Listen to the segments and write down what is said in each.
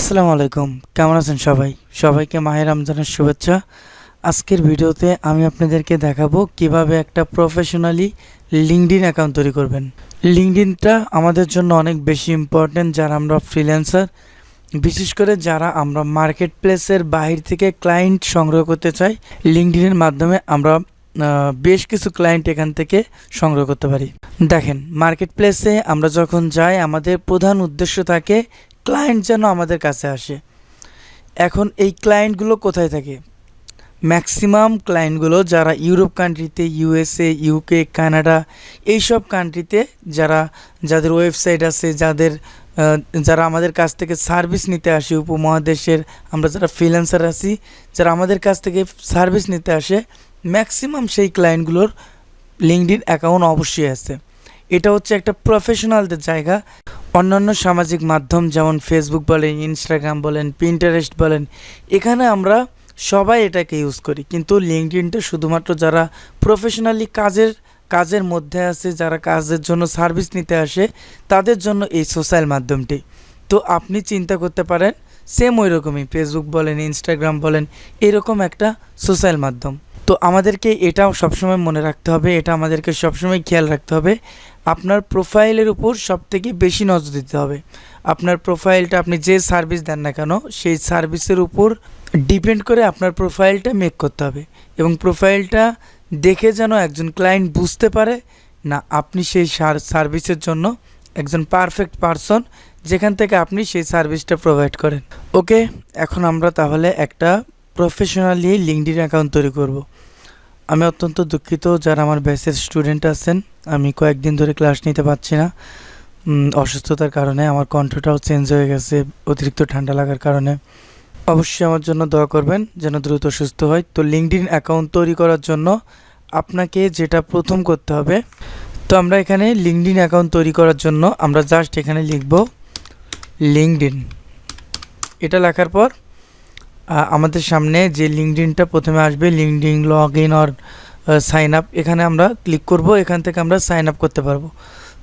আসসালামু আলাইকুম, কেমন আছেন সবাই? সবাইকে মাহে রমজানের শুভেচ্ছা। আজকের ভিডিওতে আমি আপনাদেরকে দেখাবো কিভাবে একটা প্রফেশনালি লিঙ্কডইন অ্যাকাউন্ট তৈরি করবেন। লিঙ্কডইনটা আমাদের জন্য অনেক বেশি ইম্পর্টেন্ট যারা আমরা ফ্রিল্যান্সার, বিশেষ করে যারা আমরা মার্কেট প্লেসের বাহির থেকে ক্লায়েন্ট সংগ্রহ করতে চাই। লিঙ্কডইনের মাধ্যমে আমরা বেশ কিছু ক্লায়েন্ট এখান থেকে সংগ্রহ করতে পারি। দেখেন, মার্কেট প্লেসে আমরা যখন যাই আমাদের প্রধান উদ্দেশ্য থাকে ক্লায়েন্ট যেন আমাদের কাছে আসে। এখন এই ক্লায়েন্টগুলো কোথায় থাকে? ম্যাক্সিমাম ক্লায়েন্টগুলো যারা ইউরোপ কান্ট্রিতে, ইউএসএ, ইউকে, কানাডা এইসব কান্ট্রিতে যাদের ওয়েবসাইট আছে, যারা আমাদের কাছ থেকে সার্ভিস নিতে আসে, উপমহাদেশের আমরা যারা ফ্রিল্যান্সার আছি, যারা আমাদের কাছ থেকে সার্ভিস নিতে আসে, ম্যাক্সিমাম সেই ক্লায়েন্টগুলোর লিঙ্কডইন অ্যাকাউন্ট অবশ্যই আছে। এটা হচ্ছে একটা প্রফেশনালদের জায়গা। অন্যান্য সামাজিক মাধ্যম যেমন ফেসবুক বলেন, ইনস্টাগ্রাম বলেন, পিন্টারেস্ট বলেন, এখানে আমরা সবাই এটাকে ইউজ করি, কিন্তু লিঙ্কডইনটা শুধুমাত্র যারা প্রফেশনালি কাজের মধ্যে আছে, যারা কাজের জন্য সার্ভিস নিতে আসে, তাদের জন্য এই সোশ্যাল মাধ্যমটি। তো আপনি চিন্তা করতে পারেন সেম ওই রকমই ফেসবুক বলেন, ইনস্টাগ্রাম বলেন, এরকম একটা সোশ্যাল মাধ্যম। তো আমাদেরকে এটাও সবসময় মনে রাখতে হবে, এটা আমাদেরকে সবসময় খেয়াল রাখতে হবে, আপনার প্রোফাইলের উপর সবথেকে বেশি নজর দিতে হবে। আপনার প্রোফাইলটা, আপনি যে সার্ভিস দেন না কেন, সেই সার্ভিসের উপর ডিপেন্ড করে আপনার প্রোফাইলটা মেক করতে হবে, এবং প্রোফাইলটা দেখে যেন একজন ক্লায়েন্ট বুঝতে পারে না আপনি সেই সার্ভিসের জন্য একজন পারফেক্ট পারসন, যেখান থেকে আপনি সেই সার্ভিসটা প্রোভাইড করেন। ওকে, এখন আমরা তাহলে একটা প্রফেশনালি লিঙ্কডইন অ্যাকাউন্ট তৈরি করব। আমি অত্যন্ত দুঃখিত যারা আমার ব্যাচের স্টুডেন্ট আছেন, আমি কয়েকদিন ধরে ক্লাস নিতে পারছি না অসুস্থতার কারণে। আমার কণ্ঠটাও চেঞ্জ হয়ে গেছে অতিরিক্ত ঠান্ডা লাগার কারণে। অবশ্যই আমার জন্য দোয়া করবেন যেন দ্রুত সুস্থ হয়। তো লিঙ্কডইন অ্যাকাউন্ট তৈরি করার জন্য আপনাকে যেটা প্রথম করতে হবে, তো আমরা এখানে লিঙ্কডইন অ্যাকাউন্ট তৈরি করার জন্য আমরা জাস্ট এখানে লিখব লিঙ্কডইন। এটা লেখার পর আমাদের সামনে যে লিঙ্কডইনটা প্রথমে আসবে, LinkedIn log in or sign up, এখানে আমরা ক্লিক করব। এখান থেকে আমরা সাইন আপ করতে পারবো।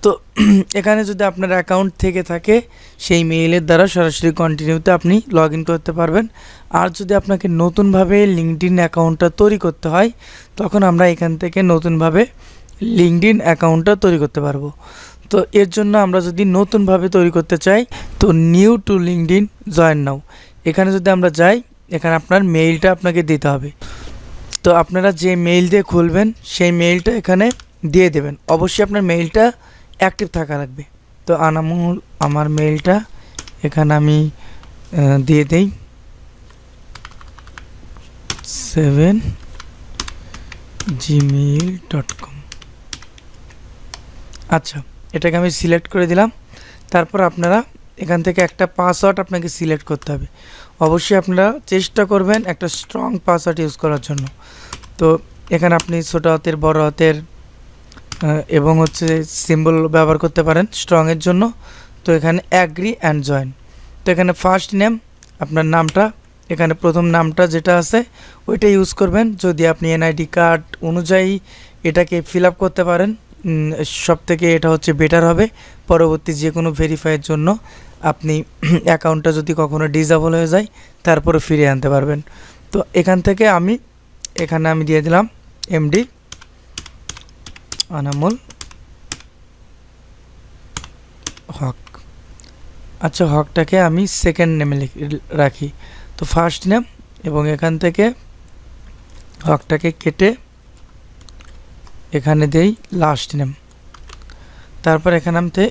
তো এখানে যদি আপনার অ্যাকাউন্ট থেকে থাকে, সেই মেইলের দ্বারা সরাসরি কন্টিনিউতে আপনি লগ ইন করতে পারবেন। আর যদি আপনাকে নতুনভাবে লিঙ্কডইন অ্যাকাউন্টটা তৈরি করতে হয়, তখন আমরা এখান থেকে নতুনভাবে লিঙ্কডইন অ্যাকাউন্টটা তৈরি করতে পারবো। তো এর জন্য আমরা যদি নতুনভাবে তৈরি করতে চাই, তো new to LinkedIn join now, এখানে যদি আমরা যাই, এখানে আপনার মেইলটা আপনাকে দিতে হবে। তো আপনারা যে মেইল দিয়ে খুলবেন সেই মেইলটা এখানে দিয়ে দেবেন। অবশ্যই আপনার মেইলটা অ্যাক্টিভ থাকা লাগবে। তো আনামুল, আমার মেইলটা এখানে আমি দিয়ে দেই 7gmail.com। আচ্ছা, এটাকে আমি সিলেক্ট করে দিলাম। তারপর আপনারা এখান থেকে একটা পাসওয়ার্ড আপনাকে সিলেক্ট করতে হবে। অবশ্যই আপনারা চেষ্টা করবেন একটা স্ট্রং পাসওয়ার্ড ইউজ করার জন্য। তো এখানে আপনি ছোটো হাতের, বড় হাতের এবং হচ্ছে সিম্বল ব্যবহার করতে পারেন স্ট্রংয়ের জন্য। তো এখানে অ্যাগ্রি অ্যান্ড জয়েন। তো এখানে ফার্স্ট নেম, আপনার নামটা, এখানে প্রথম নামটা যেটা আছে ওইটা ইউজ করবেন। যদি আপনি এনআইডি কার্ড অনুযায়ী এটাকে ফিল আপ করতে পারেন, সব থেকে এটা হচ্ছে বেটার হবে। পরবর্তী যে কোনো ভেরিফাইয়ের জন্য আপনি অ্যাকাউন্টটা যদি কখনো ডিসেবল হয়ে যায়, তারপরে ফিরিয়ে আনতে পারবেন। তো এখান থেকে এখানে আমি দিয়ে দিলাম এমডি আনামুল হক। আচ্ছা, হকটাকে আমি সেকেন্ড নেমে রাখি। তো ফার্স্ট নেম, এবং এখান থেকে হকটাকে কেটে এখানে দেই লাস্ট নেম। তারপর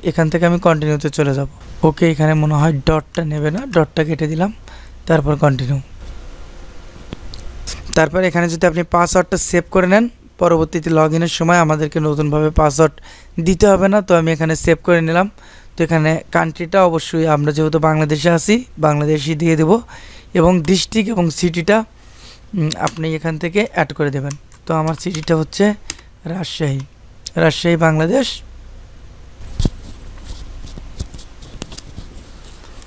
এখান থেকে আমি কন্টিনিউতে চলে যাব। ওকে, এখানে মনে হয় ডটটা নেবে না, ডটটা কেটে দিলাম। তারপর কন্টিনিউ। তারপর এখানে যদি আপনি পাসওয়ার্ডটা সেভ করে নেন, পরবর্তীতে লগ ইনের সময় আমাদেরকে নতুনভাবে পাসওয়ার্ড দিতে হবে না। তো আমি এখানে সেভ করে নিলাম। তো এখানে কান্ট্রিটা অবশ্যই আমরা যেহেতু বাংলাদেশে আছি, বাংলাদেশই দিয়ে দেব, এবং ডিস্ট্রিক্ট এবং সিটিটা আপনি এখান থেকে অ্যাড করে দেবেন। তো আমার সিটিটা হচ্ছে রাজশাহী, বাংলাদেশ।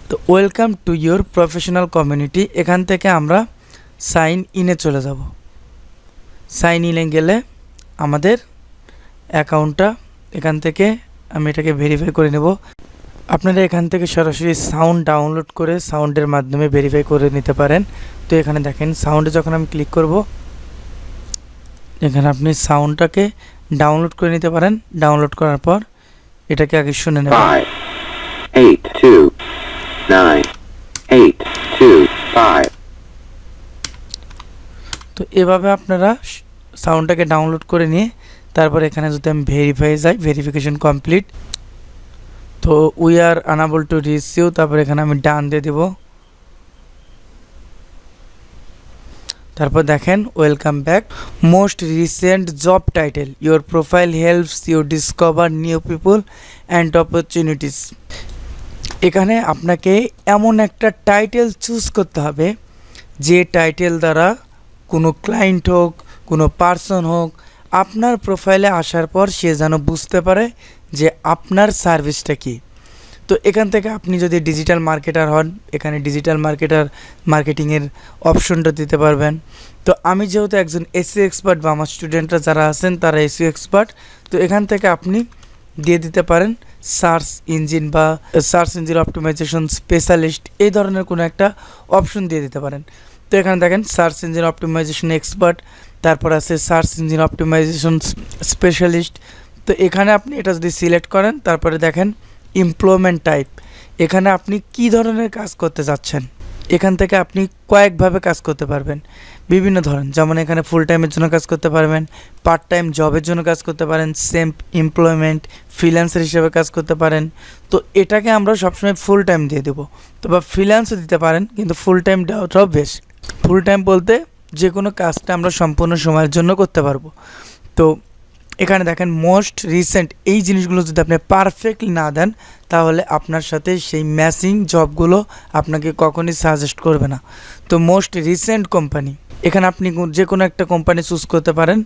তো welcome to your professional community, এখান থেকে আমরা সাইন ইনে চলে যাব। সাইন ইনে গেলে আমাদের অ্যাকাউন্টটা এখান থেকে আমি এটাকে ভেরিফাই করে নেব। আপনারা এখান থেকে সরাসরি সাউন্ড ডাউনলোড করে সাউন্ডের মাধ্যমে ভেরিফাই করে নিতে পারেন। তো এখানে দেখেন সাউন্ডে যখন আমি ক্লিক করব, এখানে আপনি সাউন্ডটাকে ডাউনলোড করে নিতে পারেন। ডাউনলোড করার পর এটাকে আগে শুনে নেবেন। 5 8 2 9 8 2 5। তো এভাবে আপনারা সাউন্ডটাকে ডাউনলোড করে নিয়ে তারপর এখানে যদি আমি ভেরিফাই যাই, ভেরিফিকেশন কমপ্লিট, তো we are unable to reach you, তারপর এখানে আমি ডান দিয়ে দেব। তারপর দেখেন welcome back, most recent job title, your profile helps you discover new people and opportunities. এখানে আপনাকে এমন একটা টাইটেল চুজ করতে হবে যে টাইটেল দ্বারা কোনো ক্লায়েন্ট হোক, কোনো পার্সন হোক, আপনার প্রোফাইলে আসার পর সে যেন বুঝতে পারে যে আপনার সার্ভিসটা কী। তো এখান থেকে আপনি যদি ডিজিটাল মার্কেটার হন, এখানে ডিজিটাল মার্কেটিংয়ের অপশনটা দিতে পারবেন। তো আমি যেহেতু একজন এসইও এক্সপার্ট বা আমার স্টুডেন্টরা যারা আছেন তারা এসইও এক্সপার্ট, তো এখান থেকে আপনি দিয়ে দিতে পারেন সার্চ ইঞ্জিন বা সার্চ ইঞ্জিন অপটিমাইজেশন স্পেশালিস্ট, এই ধরনের কোনো একটা অপশন দিয়ে দিতে পারেন। তো এখানে দেখেন সার্চ ইঞ্জিন অপটিমাইজেশন এক্সপার্ট, তারপর আছে সার্চ ইঞ্জিন অপটিমাইজেশন স্পেশালিস্ট। তো এখানে আপনি এটা যদি সিলেক্ট করেন, তারপরে দেখেন এমপ্লয়মেন্ট টাইপ, এখানে আপনি কি ধরনের কাজ করতে যাচ্ছেন। এখান থেকে আপনি কয়েকভাবে কাজ করতে পারবেন, বিভিন্ন ধরন, যেমন এখানে ফুল টাইমের জন্য কাজ করতে পারবেন, পার্ট টাইম জবের জন্য কাজ করতে পারেন, সেম এমপ্লয়মেন্ট ফ্রিল্যান্সার হিসেবে কাজ করতে পারেন। তো এটাকে আমরা সবসময় ফুল টাইম দিয়ে দেবো, তো বা ফ্রিল্যান্সও দিতে পারেন, কিন্তু ফুল টাইম দেওয়াটাও বেস্ট। ফুল টাইম বলতে যে কোনো কাজটা আমরা সম্পূর্ণ সময়ের জন্য করতে পারবো। তো এখানে দেখেন মোস্ট রিসেন্ট, এই জিনিসগুলো যদি আপনি পারফেক্টলি না দেন তাহলে আপনার সাথে সেই ম্যাচিং জবগুলো আপনাকে কখনই সাজেস্ট করবে না। তো মোস্ট রিসেন্ট কোম্পানি, এখানে আপনি যে কোনো একটা কোম্পানি চুজ করতে পারেন,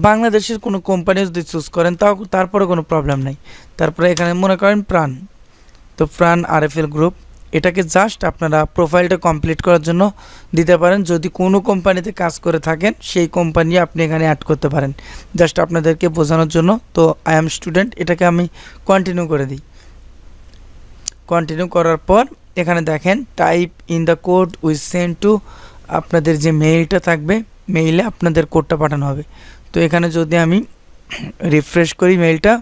বাংলাদেশের কোনো কোম্পানি যদি চুজ করেন তারপরে কোনো প্রবলেম নেই। তারপরে এখানে মনে করেন প্রাণ, তো প্রাণ আরএফএল গ্রুপ, এটাকে জাস্ট আপনারা প্রোফাইলটা কমপ্লিট করার জন্য দিতে পারেন। যদি কোনো কোম্পানিতে কাজ করে থাকেন সেই কোম্পানি আপনি এখানে অ্যাড করতে পারেন, জাস্ট আপনাদেরকে বোঝানোর জন্য। তো আই এম স্টুডেন্ট, এটাকে আমি কন্টিনিউ করে দিই। কন্টিনিউ করার পর এখানে দেখেন type in the code we send to, আপনাদের যে মেইলটা থাকবে মেইলে আপনাদের কোডটা পাঠানো হবে। তো এখানে যদি আমি রিফ্রেশ করি মেইলটা,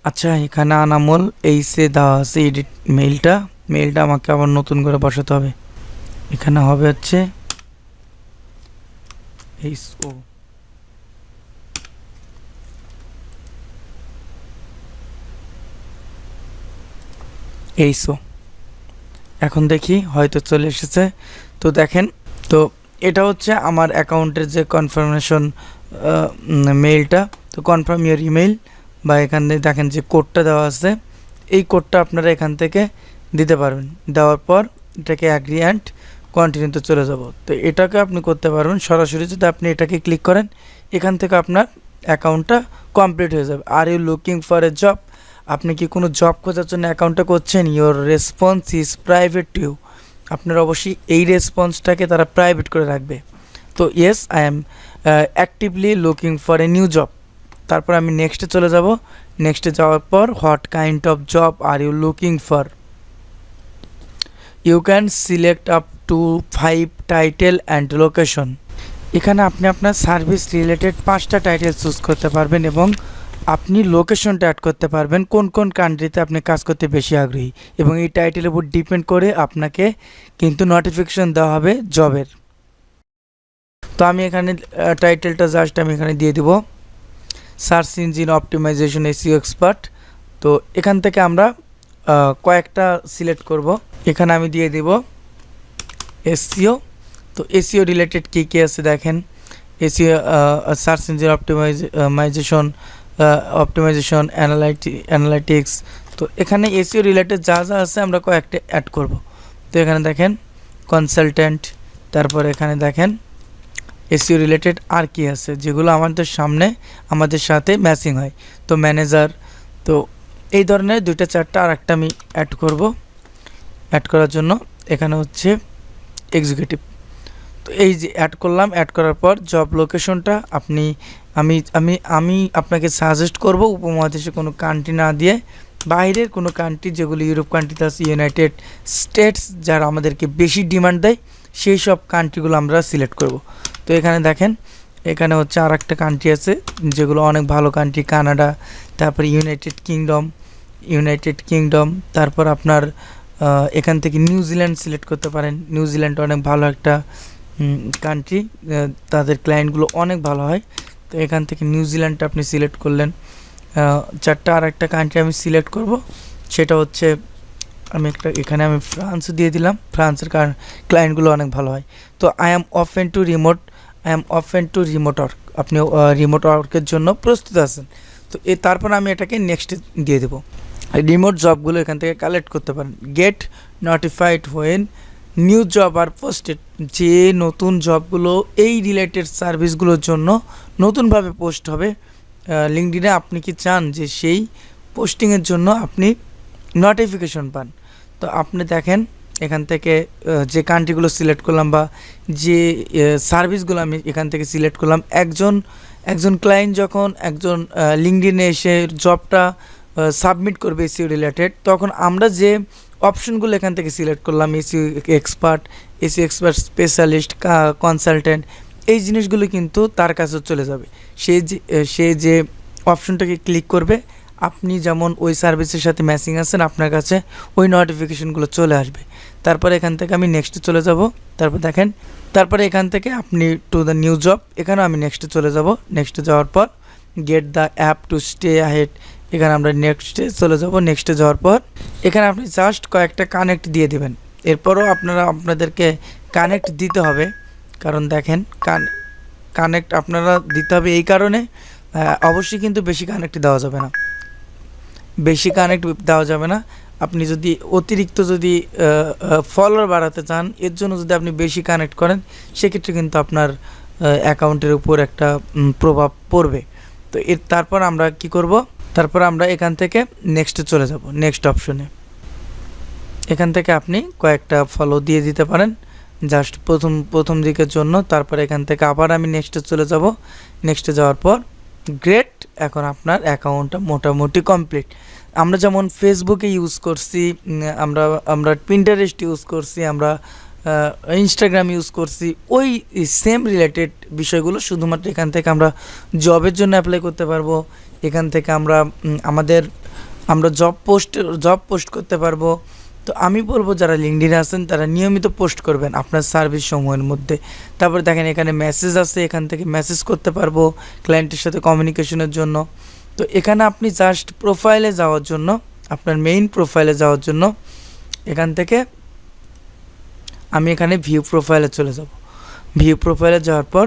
আচ্ছা এখানে আনামল এইসে দেওয়া আছে এডিট মেইলটা আমাকে আবার নতুন করে বসাতে হবে। এখানে হবে হচ্ছে এইসো। এখন দেখি হয়তো চলে এসেছে। তো দেখেন, তো এটা হচ্ছে আমার অ্যাকাউন্টের যে কনফার্মেশন মেইলটা। তো কনফার্ম ইউর ইমেইল, বা এখান থেকে দেখেন যে কোডটা দেওয়া আছে, এই কোডটা আপনারা এখান থেকে দিতে পারবেন। দেওয়ার পর এটাকে অ্যাগ্রি অ্যান্ড কন্টিনিউতে চলে যাব। তো এটাকে আপনি করতে পারবেন সরাসরি, যদি আপনি এটাকে ক্লিক করেন এখান থেকে আপনার অ্যাকাউন্টটা কমপ্লিট হয়ে যাবে। Are you looking for a job, আপনি কি কোনো জব খোঁজার জন্য অ্যাকাউন্টটা করছেন? Your response is private to you, আপনার অবশ্যই এই রেসপন্সটাকে তারা প্রাইভেট করে রাখবে। তো yes I am actively looking for a new job. তারপর আমি নেক্সটে চলে যাব। নেক্সটে যাওয়ার পর what kind of job are you looking for, you can select up to 5 title and location. এখানে আপনি আপনার সার্ভিস রিলেটেড 5টা টাইটেল চুজ করতে পারবেন এবং আপনি লোকেশনটা অ্যাড করতে পারবেন, কোন কোন কান্ট্রিতে আপনি কাজ করতে বেশি আগ্রহী, এবং এই টাইটেলের উপর ডিপেন্ড করে আপনাকে কিন্তু নোটিফিকেশন দেওয়া হবে জবের। তো আমি এখানে টাইটেলটা জাস্ট আমি এখানে দিয়ে দিব search engine optimization SEO expert. তো এখান থেকে আমরা কয়েকটা সিলেক্ট করব। এখানে আমি দিয়ে দিব এসইও। তো এসইও রিলেটেড কী কী আছে দেখেন, SEO search engine optimization analytics. তো এখানে এসইও রিলেটেড যা যা আছে আমরা কয়েকটা অ্যাড করব। তো এখানে দেখেন কনসালট্যান্ট, তারপর এখানে দেখেন এসইও রিলেটেড আর কি আছে যেগুলো আমাদের সাথে ম্যাচিং হয়। তো ম্যানেজার, তো এই ধরনের 2টা 4টা আর একটা আমি অ্যাড করব। অ্যাড করার জন্য এখানে হচ্ছে এক্সিকিউটিভ। তো এই যে অ্যাড করলাম, অ্যাড করার পর জব লোকেশনটা আমি আপনাকে সাজেস্ট করব উপমহাদেশে কোনো কান্ট্রি না দিয়ে বাইরের কোনো কান্ট্রি যেগুলো ইউরোপ কান্ট্রিতে আছে, ইউনাইটেড স্টেটস যারা আমাদেরকে বেশি ডিমান্ড দেয় সেই সব কান্ট্রিগুলো আমরা সিলেক্ট করব। তো এখানে দেখেন এখানে হচ্ছে আর একটা কান্ট্রি আছে যেগুলো অনেক ভালো কান্ট্রি, কানাডা, তারপর ইউনাইটেড কিংডম, তারপর আপনার এখান থেকে নিউজিল্যান্ড সিলেক্ট করতে পারেন। নিউজিল্যান্ড অনেক ভালো একটা কান্ট্রি, তাদের ক্লায়েন্টগুলো অনেক ভালো হয়। তো এখান থেকে নিউজিল্যান্ডটা আপনি সিলেক্ট করলেন। চারটা আর একটা কান্ট্রি আমি সিলেক্ট করব, সেটা হচ্ছে এখানে আমি ফ্রান্স দিয়ে দিলাম। ফ্রান্সের ক্লায়েন্টগুলো অনেক ভালো হয়। তো I am open to remote work, আপনি রিমোট ওয়ার্কের জন্য প্রস্তুত আছেন। তো তারপর আমি এটাকে নেক্সট দিয়ে দেবো। রিমোট জবগুলো এখান থেকে কালেক্ট করতে পারেন। Get notified when new job are posted, যে নতুন জবগুলো এই রিলেটেড সার্ভিসগুলোর জন্য নতুনভাবে পোস্ট হবে লিঙ্কডইনে, আপনি কি চান যে সেই পোস্টিংয়ের জন্য আপনি নোটিফিকেশন পান? তো আপনি দেখেন এখান থেকে যে কান্ট্রিগুলো সিলেক্ট করলাম বা যে সার্ভিসগুলো আমি এখান থেকে সিলেক্ট করলাম, একজন ক্লায়েন্ট যখন একজন লিঙ্কডইনে এসে জবটা সাবমিট করবে এসইও রিলেটেড, তখন আমরা যে অপশনগুলো এখান থেকে সিলেক্ট করলাম, এসইও এক্সপার্ট স্পেশালিস্ট, কনসালটেন্ট, এই জিনিসগুলো কিন্তু তার কাছে চলে যাবে। সে যে অপশনটাকে ক্লিক করবে, আপনি যেমন ওই সার্ভিসের সাথে ম্যাচিং আছেন, আপনার কাছে ওই নোটিফিকেশনগুলো চলে আসবে। তারপরে এখান থেকে আমি নেক্সটে চলে যাব। তারপর দেখেন, তারপরে এখান থেকে আপনি টু দ্য নিউ জব, এখানেও আমি নেক্সটে চলে যাব। নেক্সটে যাওয়ার পর get the app to stay ahead, এখানে আমরা নেক্সটে চলে যাব। নেক্সটে যাওয়ার পর এখানে আপনি জাস্ট কয়েকটা কানেক্ট দিয়ে দেবেন। এরপরও আপনাদেরকে কানেক্ট দিতে হবে, কারণ দেখেন কানেক্ট আপনারা দিতে হবে এই কারণে, অবশ্যই কিন্তু বেশি কানেক্ট দেওয়া যাবে না। আপনি যদি অতিরিক্ত ফলোয়ার বাড়াতে চান, এর জন্য যদি আপনি বেশি কানেক্ট করেন, সেক্ষেত্রে কিন্তু আপনার অ্যাকাউন্টের উপর একটা প্রভাব পড়বে। তো তারপর আমরা কি করব, তারপর আমরা এখান থেকে নেক্সটে চলে যাব। নেক্সট অপশনে এখান থেকে আপনি কয়েকটা ফলো দিয়ে দিতে পারেন জাস্ট প্রথম দিকের জন্য। তারপর এখান থেকে আবার আমি নেক্সটে চলে যাব। নেক্সটে যাওয়ার পর গ্রেট, এখন আপনার অ্যাকাউন্টটা মোটামুটি কমপ্লিট। আমরা যেমন ফেসবুকে ইউজ করছি, আমরা পিন্টারেস্ট ইউজ করছি, আমরা ইনস্টাগ্রাম ইউজ করছি, ওই সেম রিলেটেড বিষয়গুলো শুধুমাত্র এখান থেকে আমরা জবের জন্য অ্যাপ্লাই করতে পারবো। এখান থেকে আমরা জব পোস্ট করতে পারবো। তো আমি বলবো যারা লিঙ্কডইনে আছেন তারা নিয়মিত পোস্ট করবেন আপনার সার্ভিস সমূহের মধ্যে। তারপর দেখেন এখানে মেসেজ আছে, এখান থেকে মেসেজ করতে পারবো ক্লায়েন্টের সাথে কমিউনিকেশনের জন্য। তো এখানে আপনি জাস্ট প্রোফাইলে যাওয়ার জন্য, আপনার মেইন প্রোফাইলে যাওয়ার জন্য এখান থেকে আমি এখানে ভিউ প্রোফাইলে চলে যাব। ভিউ প্রোফাইলে যাওয়ার পর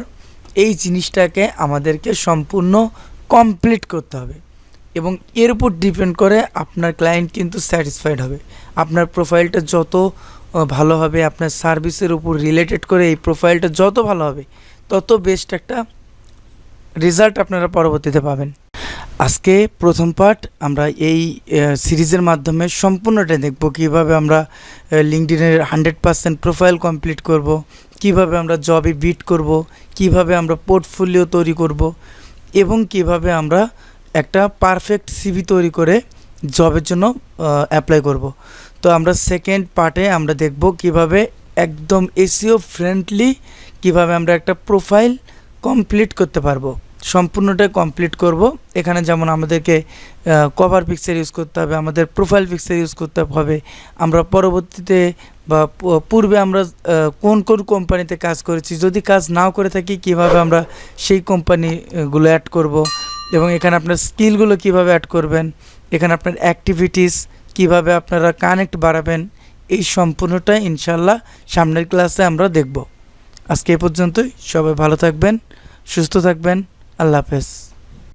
এই জিনিসটাকে আমাদেরকে সম্পূর্ণ কমপ্লিট করতে হবে, এবং এর উপর ডিপেন্ড করে আপনার ক্লায়েন্ট কিন্তু স্যাটিসফাইড হবে। আপনার প্রোফাইলটা যত ভালো হবে, আপনার সার্ভিসের উপর রিলেটেড করে এই প্রোফাইলটা যত ভালো হবে, তত বেস্ট একটা রেজাল্ট আপনারা পরবর্তীতে পাবেন। আজকে প্রথম পার্ট আমরা এই সিরিজের মাধ্যমে সম্পূর্ণটা দেখব, কীভাবে আমরা লিঙ্কডইনের 100% প্রোফাইল কমপ্লিট করব, কিভাবে আমরা জবে বিট করব, কিভাবে আমরা পোর্টফোলিও তৈরি করব, এবং কিভাবে আমরা একটা পারফেক্ট সিভি তৈরি করে জবের জন্য অ্যাপ্লাই করব। তো আমরা সেকেন্ড পার্টে আমরা দেখব কিভাবে একদম এসইও ফ্রেন্ডলি কিভাবে আমরা একটা প্রোফাইল কমপ্লিট করতে পারবো, সম্পূর্ণটাই কমপ্লিট করব। এখানে যেমন আমাদেরকে কভার পিকচার ইউজ করতে হবে, আমাদের প্রোফাইল পিকচার ইউজ করতে হবে, আমরা পরবর্তীতে বা পূর্বে আমরা কোন কোম্পানিতে কাজ করেছি, যদি কাজ নাও করে থাকি কিভাবে আমরা সেই কোম্পানিগুলো অ্যাড করব, এবং এখানে আপনার স্কিলগুলো কিভাবে অ্যাড করবেন, এখানে আপনার অ্যাক্টিভিটিস কিভাবে আপনারা কানেক্ট বাড়াবেন, এই সম্পূর্ণটাই ইনশাল্লাহ সামনের ক্লাসে আমরা দেখব। আজকে এই পর্যন্তই, সবাই ভালো থাকবেন, সুস্থ থাকবেন, আল্লাহ হাফেজ।